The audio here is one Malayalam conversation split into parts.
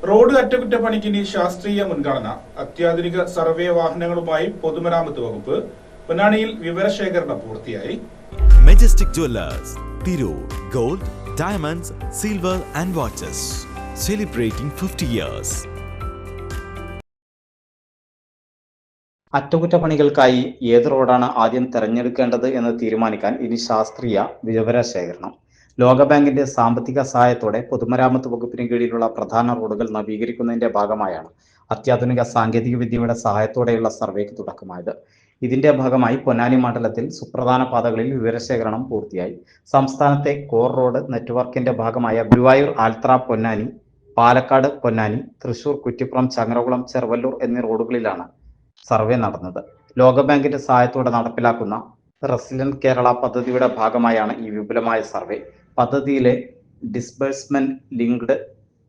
റോഡ് അറ്റകുറ്റപ്പണിക്ക് ഇനി ശാസ്ത്രീയ മുൻഗണന. അത്യാധുനിക സർവേ വാഹനങ്ങളുമായി പൊതുമരാമത്ത് വകുപ്പ്. പൊന്നാനിയിൽ വിവരശേഖരണം പൂർത്തിയായി. Majestic jewellers, Tirur. Gold, diamonds, silver and watches. Celebrating 50 years. അറ്റകുറ്റപ്പണികൾക്കായി ഏത് റോഡാണ് ആദ്യം തെരഞ്ഞെടുക്കേണ്ടത് എന്ന് തീരുമാനിക്കാൻ ഇനി ശാസ്ത്രീയ വിവരശേഖരണം. ലോകബാങ്കിന്റെ സാമ്പത്തിക സഹായത്തോടെ പൊതുമരാമത്ത് വകുപ്പിന് കീഴിലുള്ള പ്രധാന റോഡുകൾ നവീകരിക്കുന്നതിന്റെ ഭാഗമായാണ് അത്യാധുനിക സാങ്കേതിക വിദ്യയുടെ സഹായത്തോടെയുള്ള സർവേക്ക് തുടക്കമായത്. ഇതിന്റെ ഭാഗമായി പൊന്നാനി മണ്ഡലത്തിൽ സുപ്രധാന പാതകളിൽ വിവരശേഖരണം പൂർത്തിയായി. സംസ്ഥാനത്തെ കോർ റോഡ് നെറ്റ്വർക്കിന്റെ ഭാഗമായ ഗുരുവായൂർ ആൽത്ര പൊന്നാനി, പാലക്കാട് പൊന്നാനി, തൃശൂർ കുറ്റിപ്പുറം ചങ്ങരകുളം ചെറുവല്ലൂർ എന്നീ റോഡുകളിലാണ് സർവേ നടന്നത്. ലോകബാങ്കിന്റെ സഹായത്തോടെ നടപ്പിലാക്കുന്ന റെസിലന്റ് കേരള പദ്ധതിയുടെ ഭാഗമായാണ് ഈ വിപുലമായ സർവേ. പദ്ധതിയിലെ ഡിസ്ബേഴ്സ്മെന്റ് ലിങ്ക്ഡ്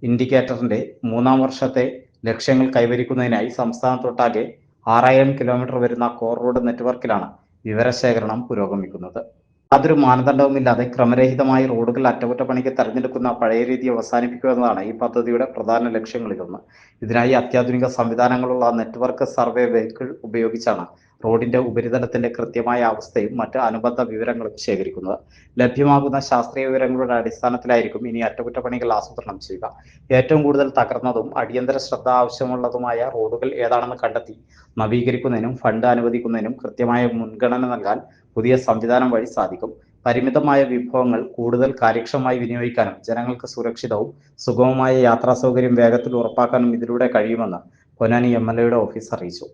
ഇൻഡിക്കേറ്ററിന്റെ 3ാം വർഷത്തെ ലക്ഷ്യങ്ങൾ കൈവരിക്കുന്നതിനായി സംസ്ഥാനത്തൊട്ടാകെ 6000 കിലോമീറ്റർ വരുന്ന കോർ റോഡ് നെറ്റ്വർക്കിലാണ് വിവരശേഖരണം പുരോഗമിക്കുന്നത്. യാതൊരു മാനദണ്ഡവുമില്ലാതെ ക്രമരഹിതമായി റോഡുകൾ അറ്റകുറ്റപ്പണിക്ക് തെരഞ്ഞെടുക്കുന്ന പഴയ രീതി അവസാനിപ്പിക്കുക എന്നതാണ് ഈ പദ്ധതിയുടെ പ്രധാന ലക്ഷ്യങ്ങളിലൊന്ന്. ഇതിനായി അത്യാധുനിക സംവിധാനങ്ങളുള്ള നെറ്റ്വർക്ക് സർവേ വെഹിക്കിൾ ഉപയോഗിച്ചാണ് റോഡിന്റെ ഉപരിതലത്തിന്റെ കൃത്യമായ അവസ്ഥയും മറ്റ് അനുബന്ധ വിവരങ്ങളും ശേഖരിക്കുന്നത്. ലഭ്യമാകുന്ന ശാസ്ത്രീയ വിവരങ്ങളുടെ അടിസ്ഥാനത്തിലായിരിക്കും ഇനി അറ്റകുറ്റപ്പണികൾ ആസൂത്രണം ചെയ്യുക. ഏറ്റവും കൂടുതൽ തകർന്നതും അടിയന്തര ശ്രദ്ധ ആവശ്യമുള്ളതുമായ റോഡുകൾ ഏതാണെന്ന് കണ്ടെത്തി നവീകരിക്കുന്നതിനും ഫണ്ട് അനുവദിക്കുന്നതിനും കൃത്യമായ മുൻഗണന നൽകാൻ പുതിയ സംവിധാനം വഴി സാധിക്കും. പരിമിതമായ വിഭവങ്ങൾ കൂടുതൽ കാര്യക്ഷമമായി വിനിയോഗിക്കാനും ജനങ്ങൾക്ക് സുരക്ഷിതവും സുഗമമായ യാത്രാ സൗകര്യം വേഗത്തിൽ ഉറപ്പാക്കാനും ഇതിലൂടെ കഴിയുമെന്ന് പൊന്നാനി MLAയുടെ ഓഫീസ് അറിയിച്ചു.